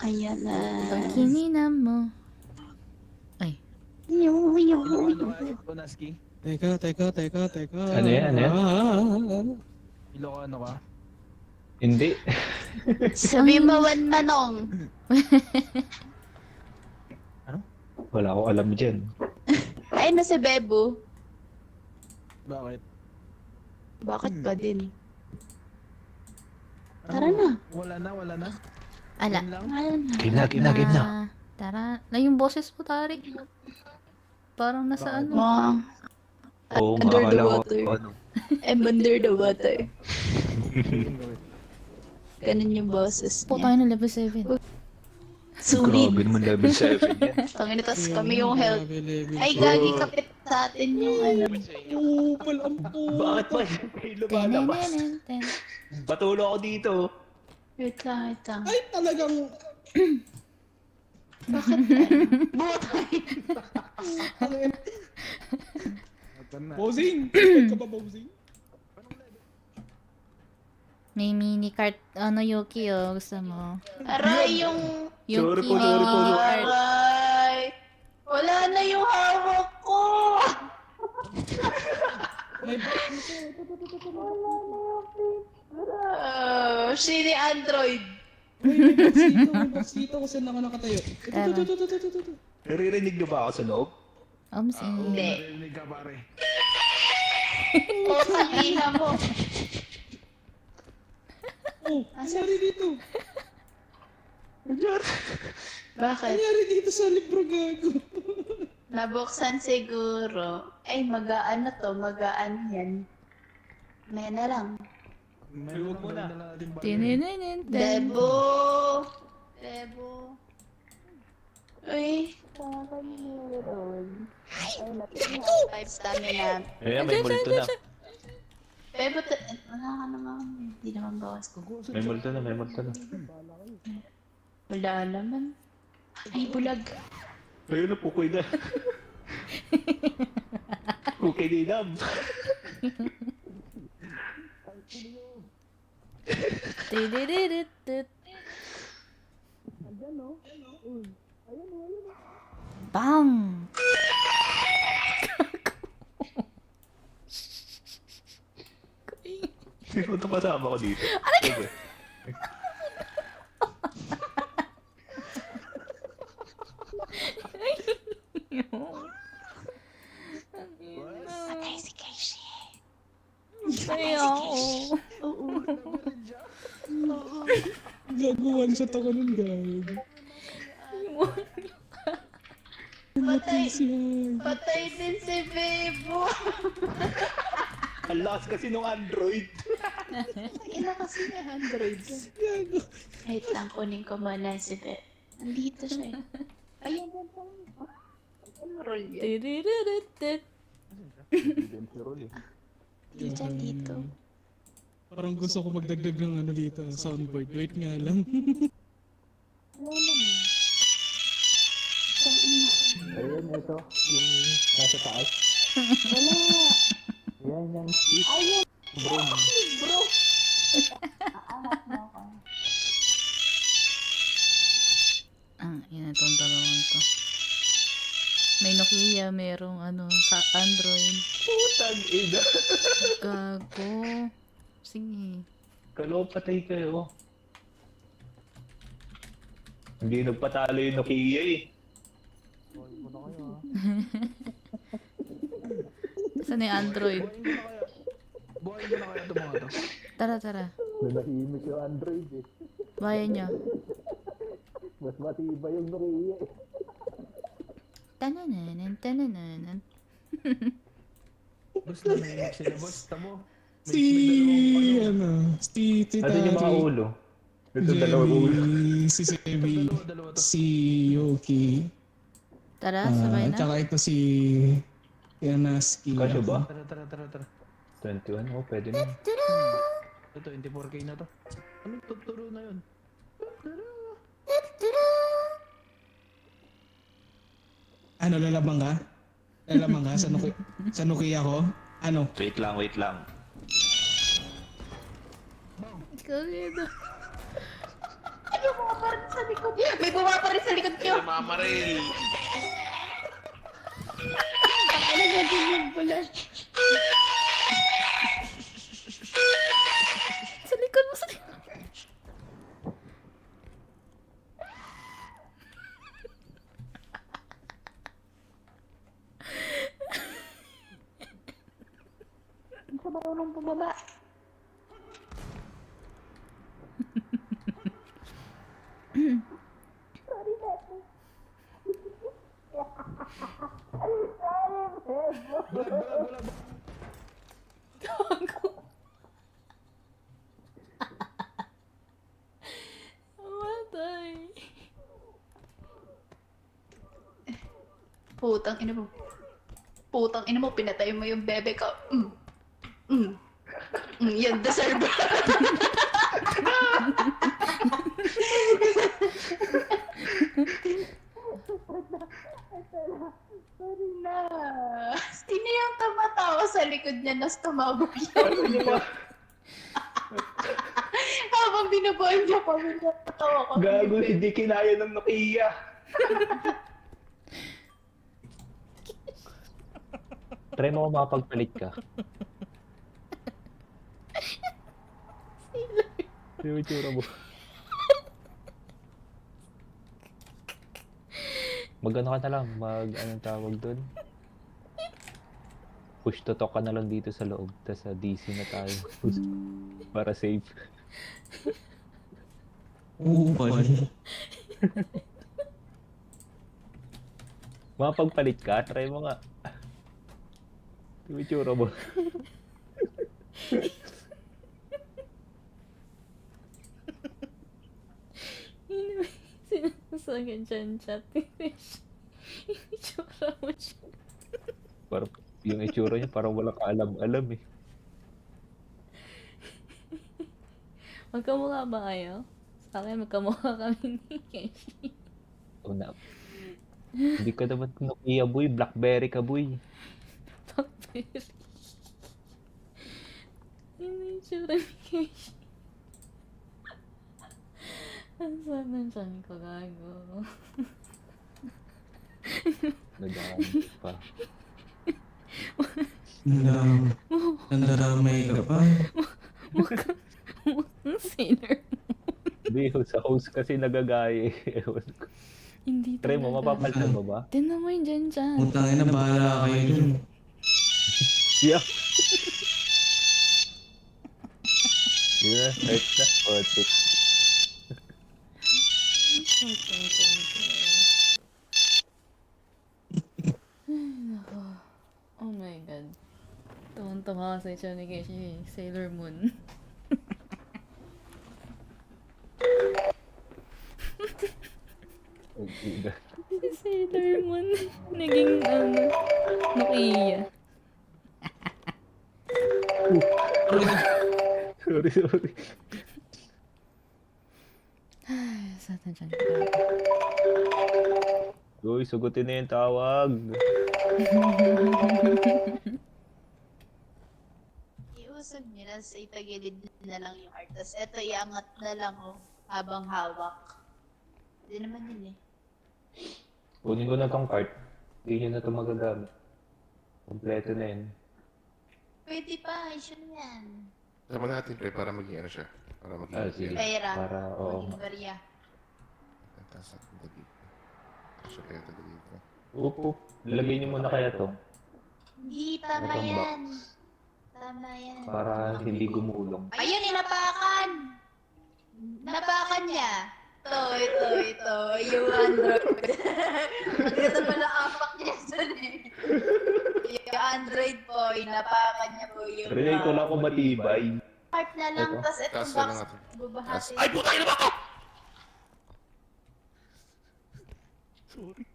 Ayan na. Pag hininam mo. Ay. Bonaski? Teka. Ano yan, ano yan? Ilocano ka? Hindi. Sabi mo, Wan Manong. Wala akong alam dyan. Ay, na si Bebo. Bakit? Bakit ba din? Tara na. Wala na. Ala. Yun lang? Ayan na. Game na. Tara. Na yung boses mo, Tarik. Parang nasa Bakit? ano. Mga Oo, Under the akala ko water. ano. I'm under the water. Ganun yung boses Po niya. tayo ng level 7. Sulit. Grabe naman level 7 yan. Tangin na, tas kami yung health. Level Ay, gagi kapit sa atin yung ano. Upal ang Bakit ba kayo lumalabas? Tenenenen. Patulo ako dito. Wait lang. Ay, talagang... Bakit? Butay. Posing! Bakit ka ba posing? May mini cart. Ano, Yuki, oh. Gusto mo? Aray, yung... Sorry Yuki, po, may sorry po. mini cart. Aray. Wala na yung hawak ko. Shitty Android. Uy, may basito kung saan ako nakatayo. Ito. Naririnig niyo ba ako sa loob? Omsi. Hindi. Narinig ka pare. O, sabihan mo. Oh, nangyari dito. Bakit? Nangyari dito sa libro gago. Nabuksan siguro. Ay, magaan na to. Magaan yan. May na lang. May Huwag mo na. natin ba? Tenenenen. Debo! Uy. Ay, napit na. 5 stamina. Ayan, may multo na. Debo, wala ka naman. Hindi naman bawas ko. May multo na. Wala naman. Ay, bulag. Ayun na, pukoy na. Pukoy ni Dam. Tididididid. Bang! Sino ito kasama ko dito? Okay. Patay si Keishi. Ay, ako. Oo. Oo. Gago, one shot ako nun gago. Patay. Siya. Patay din si Bebo. Ang lakas kasi nung Android. Ina kasi ni Android. Gago. Wait lang, kunin ko muna si Bebo. Nandito siya eh. Ayan, yan pa. Ano roll yan? Tididididid. Dito, dito. Parang gusto ko magdagdag ng ano dito, soundboard. Wait nga lang. Wala naman. Tangina. Ayun, ito. Yung nasa taas. Wala. Yan, yan. Ayun. Bro. Bro. Aangat mo ako. Yan itong dalawang to. May Nokia, merong ano, sa Android. Putang ina. Gago. Sige. Kalo, patay kayo. Hindi nagpatalo yung Nokia eh. Saan yung Android? Buhayin mo na kaya itong mga to. Tara. Nanahimik yung Android eh. Bayan nyo. Mas matibay yung Nokia eh. Tanananan. Boss na nahimik sila boss. Tamo. Si, si Ano yung mga Tari, ulo? Ito dalawang ulo. Jerry, si Sebi, Dalawa to. si Yuki, Tara, sabay na. tsaka ito si Yanaski. Kasya ba? Tara. 21? Oh, pwede na. Ito, 24k na to. Anong tuturo na yun? Ano, lalabang ka? Lalabang ka? Sa Nokia ko? Ano? Wait lang. Ikaw yun. Ano mo, parang sa likod May bumapa rin sa likod niyo. Ay, Mama Ray. Ano na yung bulan? Sa likod mo, sa likod. Hindi ka marunong bumaba. Matay. Putang ina mo. Putang ina mo, pinatay mo yung bebe ko. Yan, deserve. Sorry na. Sino yung tumatawa sa likod niya na tumawag yun? Habang binabuhay niya kami, natawa ko. Gago, hindi kinaya ng Nokia. Try mo mapagpalit ka. Yung itsura mo. Mag-ano ka na lang, anong tawag doon? Push to talk ka na lang dito sa loob, tas sa DC na tayo. Para safe. Upal. Mapagpalit ka, try mo nga. Yung itsura mo. Sinasagan dyan chat. Yung itsura mo siya. Parang, yung itsura niya parang wala kaalam-alam eh. Magkamukha ba kayo? Sa akin, magkamukha kami ni Keshi. Una. Hindi ka naman Nokia boy, Blackberry ka boy. Blackberry. Yun yung itsura ni Keshi. Ang sarap ng tiyan ko, gago. Nag-aaral pa. Nandaramay ka pa. Mukhang sinner. Hindi, sa host kasi nagagaya eh. Ewan ko. Hindi Try mo, mapapalitan mo ba? Tinan mo yung dyan. Utangin na, bahala kayo dun. Yeah. Yeah, right na. Otik. Oh my god. Tuwan-tuwa sa itsura ni Keshi. Sailor Moon. Si Sailor Moon. Naging Nokia. Sorry. Ay, saan dyan? Uy, sugutin na yung tawag. Iusog niyo na sa itagilid na lang yung art. Tapos eto, iangat na lang habang hawak. Hindi naman yun eh. Kunin ko na tong cart. Hindi nyo na ito magagamit. Kompleto na yun. Pwede pa, issue na yan. Sama natin, pre, para maging ano siya. Para maging Sige. Pera. Para, oo. Maging barya. Tapos natin dito. Siya kaya ito dito. Upo. Lagay nyo muna kaya to. Hindi, tama Itong yan. box. Tama yan. Para hindi gumulong. Ayun, inapakan! Napakan niya. Ito. Yung Android. Ito pala apak niya dyan eh. Yung Android po, inapakan niya po yung... Relay ko lang kung matibay. Part na lang, Ito. tas itong Taas na box, lang natin. bubahati. Ay, puta ina ba ako! Sorry.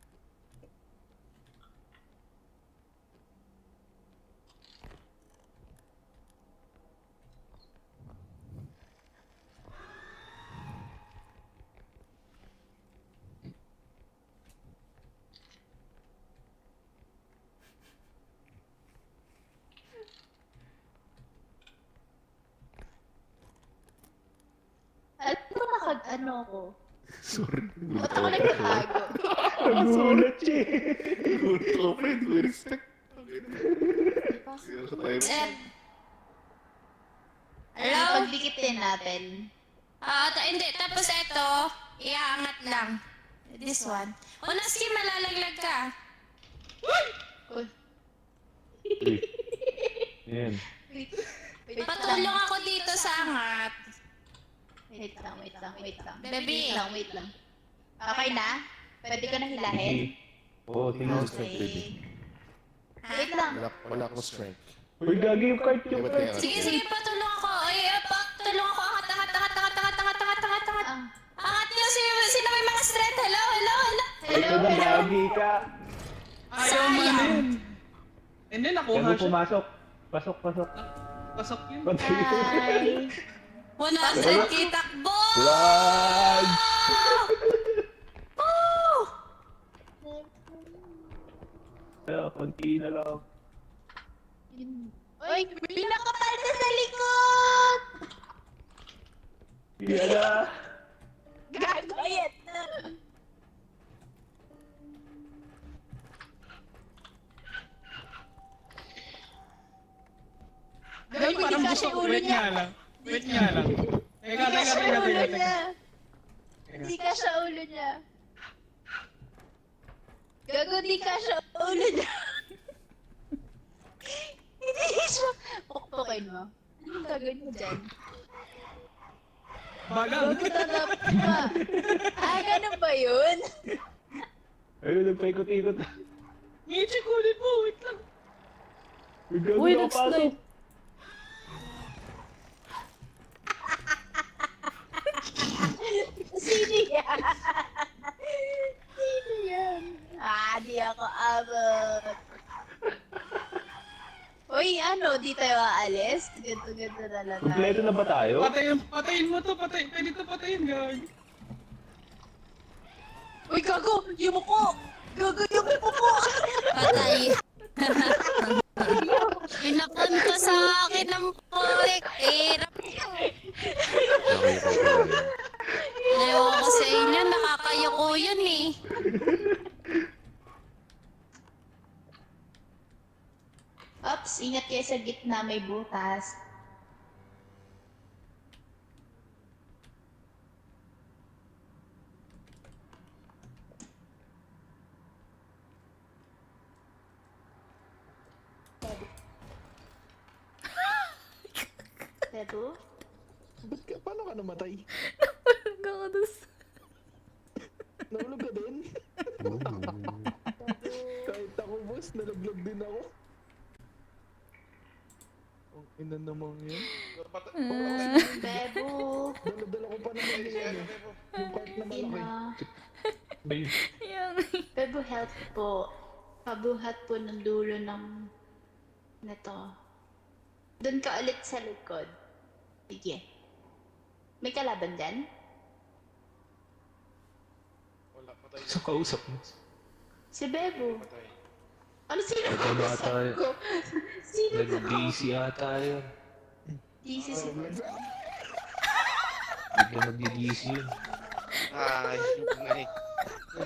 Alam mo ano ko? Sorry. Ba't ako nagtatago? Nagulat siya eh. Gulat ako, friend. With respect. Seryoso tayo. Eh, hello? Pagdikitin natin. Hindi. Tapos ito, iaangat lang. This one. Una skill, malalaglag ka. Uy, Yan. wait Patulong ako dito sa angat. Wait lang. Baby. Wait lang. Okay na? Pwede ko na hilahin? Oo, tingnan mo. Okay. Wait lang. Wala akong strength. Uy, gagi yung cart yung Ba't cart. kaya- Sige, patulong ako. Patulong ako. Angat. Ah. Angat niyo. Sino may mga strength? Hello? Ito na gagi ka. Ayaw mo na yun. Hindi, nakuha Gago siya. pumasok. Pasok. Pasok yun. Hi. 100 kitakbo! Lag! Kaya, konti na lang. Uy, may nakapal sa likod! Yan na. Gago, ayan. Ay, parang gusto ko. Wait nga lang. Teka. Hindi ka siya ulo niya. Gago, di ka siya ulo niya. Hindi siya. Pukpukin mo. Anong gagawin mo dyan? Bagal. Gago, tatapos pa. Ganun ba yun? Ayun, nagpaikot-ikot. Michi, kulit mo. Wait lang. Uy, nag-slide. Sino yan? Sino yan? Di ako abot. Uy, di tayo aalis? Ganto na lang Kompleto na ba tayo? Patayin mo to. Pwede to patayin, gag. Uy, gago! Yumuko! Gago, yumuko! Patay. Pinapunta sa akin ng porek. Hirap. Nakita ko lang yun. Ewan ko sa inyo, nakakayoko yun eh. Ops, ingat kayo sa gitna, may butas. Tebu? Paano ka namatay? Hanggang ako dun Nahulog ka din? Kahit ako, boss, nalaglag din ako. Ang ina naman yun. Tebu! Dala-dala ko pa naman yan eh. Yung cart na malaki. Ina. Ayun. Yan. Tebu, help po. Pabuhat po ng dulo ng... Neto. Doon ka ulit sa likod. Sige. May kalaban dyan? Sa kausap mo. Si Bebo. Ano sino Ito ba kausap tayo? ko? Sino ka Nag-DC ata yun. DC si Bigla nag-DC yun. Ay, ngay.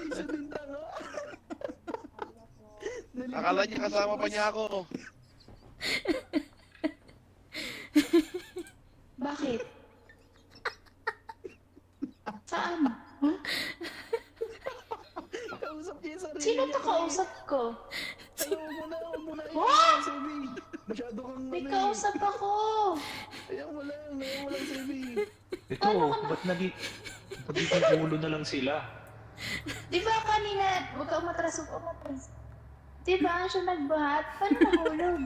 Isa din tanga. Akala niya kasama pa niya ako. Bakit? Saan? Kausap niya yung sarili Sino niya. to kausap ko? Huwag mo na. What? Sebi. Masyado kang May ano eh. kausap ako. Ayaw mo lang, Sebi. Ito, ba't naging ulo na lang sila? Di ba kanina, huwag kang matras, huwag kang matras. Di ba siya nagbahat? Paano nahulog?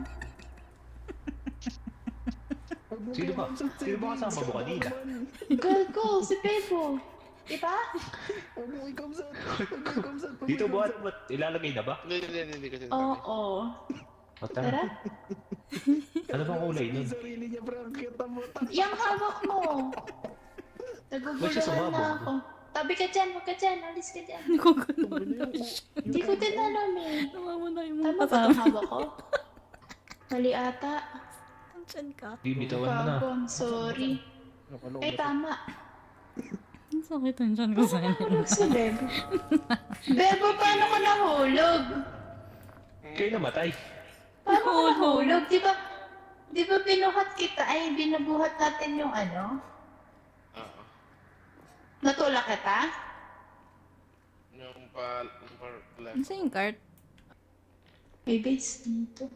Huwag mo Sino ba? kinausap, Sino ba Sebi. kasama mo kanina? Girl ko, si Bebo. Di ba? Huwag mo ikausap. Huwag mo Dito ikausap. ba't ilalagay na ba? Hindi kasi. Oo. O Tara. tara. Ano bang kulay nun? Yung sarili niya, Frank. Kita mo. Yung hawak mo. Ba't siya Naguguluhan sumabog? na ako. Tabi ka dyan, huwag ka dyan. Alis ka dyan. Naguguluhan. Hindi ko din alam eh. Namamala yung Tama mga ba itong kasama. hawak ko? Mali ata. Andyan ka. Bibitawan mo na. Bago, I'm sorry. Ay, tama. Sakit ang dyan ko sa Si Bebo. Bebo, paano ka nahulog? Kayo namatay. Paano ka nahulog? Di ba binuhat kita? Ay, binabuhat natin yung ano? Oo. Natulak kita? Yung pa left. Ano sa yung cart? May base dito.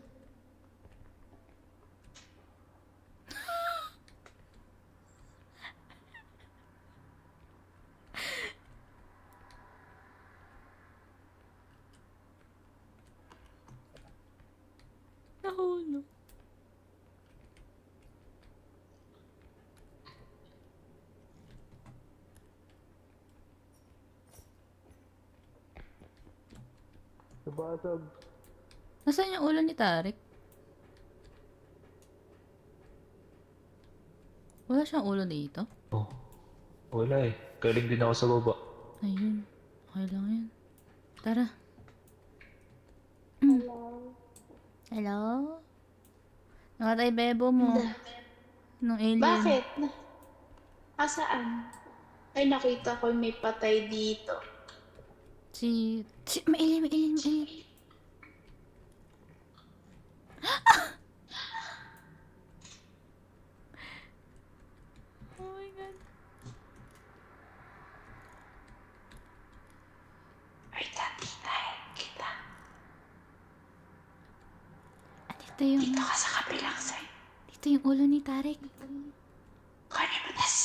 Nahulog. Nabasag. Nasaan yung ulo ni Tarik? Wala siyang ulo dito? Oh. Wala eh. Galing din ako sa baba. Ayun. Okay lang yan. Tara. Hello? Nakatay bebo mo. Nung alien. Bakit? Asaan? Ay, nakita ko may patay dito. Mailin. Oh my god. Ay, tatay. Kita. Dito yung... Dito ka sa kabilang side. Dito yung ulo ni Tarik. Kunin mo tas.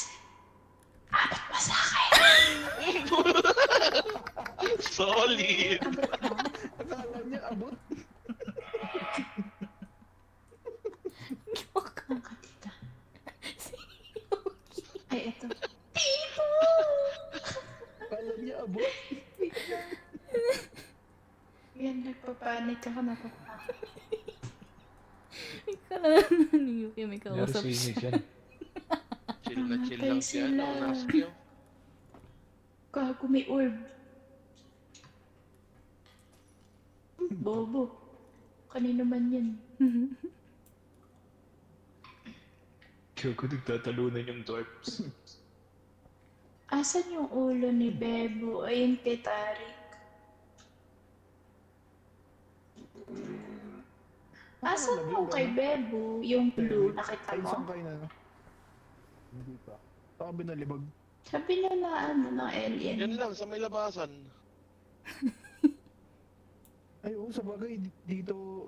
Abot pa sa akin. Solid! Akala niya abot. Dito. Ay, ito. Akala niya abot. Yan, nagpapanik ako na pa. Ikaw naman ni Yuki, may Pero kausap sinis siya. yan. Chill na chill lang siya. Sila. Ano, naskill. Gago, may orb. Bobo. Kanino man yan? Kaya ko nagtatalunan yung dwarfs. Asan yung ulo ni Bebo? Ayun kay Tarik. Asan yung kay Bebo? Yung blue, nakita Ay, saan mo? kayo na? Hindi pa. Sa kabi na libag. Sabi niya na ano ng alien. Yan lang, sa may labasan. Ay, oo, sa bagay. Dito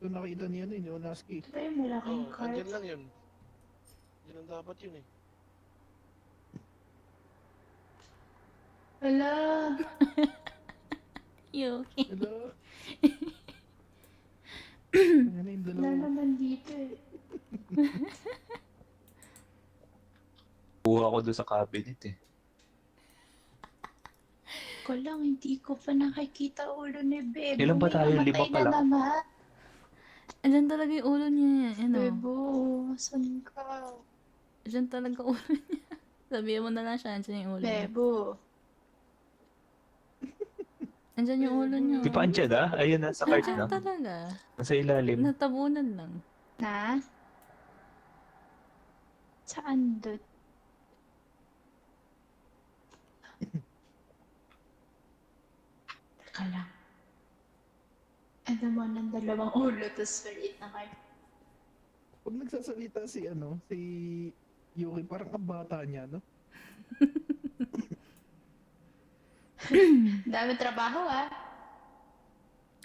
nakita niya ni Onaski. Ay, malaking Oo, card. andyan lang yun. Yan ang dapat yun eh. Hala. Yuki. Hello? Ano na yung Wala dalawa? naman dito eh. Kuha ko doon sa cabinet eh. Ko lang, hindi ko pa nakikita ulo ni Bebo. Ilan ba May tayo? namatay 5 pa na lang? naman. Andyan talaga yung ulo niya. Ano? Bebo, saan ka? Andyan talaga ulo niya. Sabihin mo na lang siya, andyan yung ulo niya. Bebo. Andyan yung ulo niya. Di pa andyan ah? Ayun na, sa cart Andyan lang. talaga. Nasa ilalim. Natabunan lang. Na? Saan doon? Teka lang. Ano mo ng dalawang ulo, tapos maliit na kayo. Pag nagsasalita si Yuki, parang ang bata niya, no? Dami trabaho ah.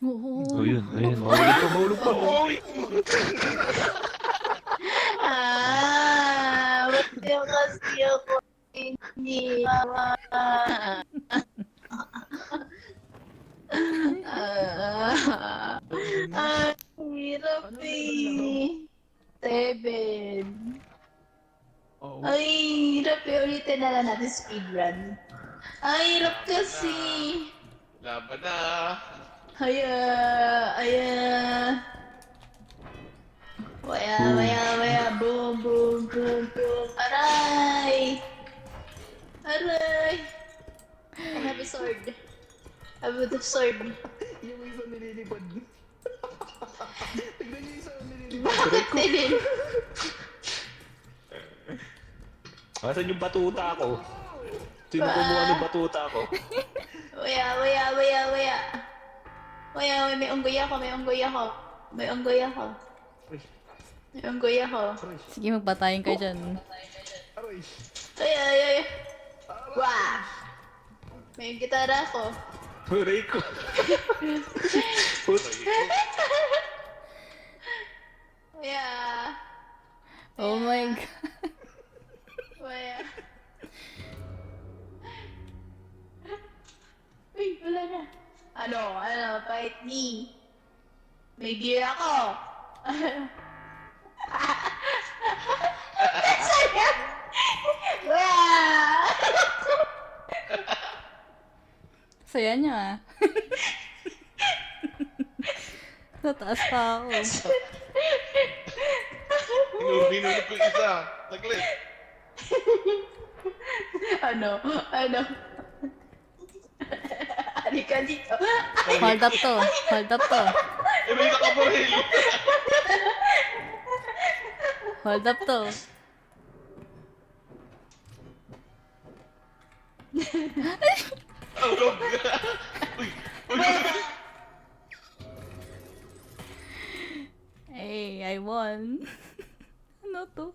Oo. Oh, yun. Ayun. Mahulog pa. Ba't yung kasi ako hindi hirap eh. 7. Oo. Ay, hirap eh. Ulitin na lang natin speedrun. Ay, hirap kasi. Laban na. Haya, haya. Waya, boom, boom, boom, boom. Aray! Aray! I have a sword. I have a sword. Yung isa nililipad. Tignan niyo yung isa nililipad. Bakit nilin? Asan yung batuta ko? Sino kumuha ng batuta ko? Waya. Waya, may unggoy ako. May unggoy ako. Sige, magpatayin kayo dyan. Aroy! Ay. Wah! May gitara ako. Huray ko. Waya. Oh my God. Waya. Uy, wala na. Ano, fight me. May gear ako. Saya. Wah! Saya niya ah. Sa taas pa ako. Binulog ko yung isa. Saglit. Ano? Halika dito. Hold up to. Eh, may nakabaril. Hold up to. Tulog. Uy. Hey, I won. Ano to?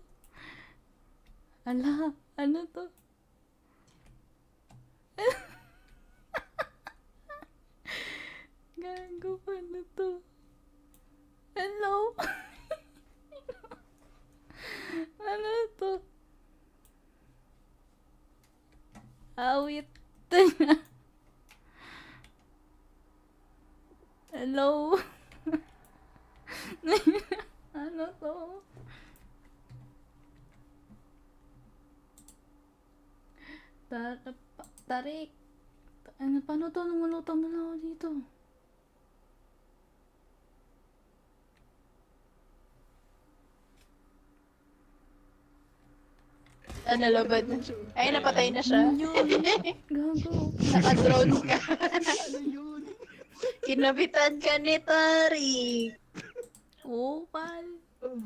Ala, ano to? Gago, ano to? Hello? Ano to? Awit. Hello? Ano to? Tarik. Ano, paano to? Lumulutang na lang ako dito. Nalabad na. Ay, napatay na siya. Gago. Naka-drone ka. Ano yun? Kinabitan ka ni Tarik. Oh, pal. Oh,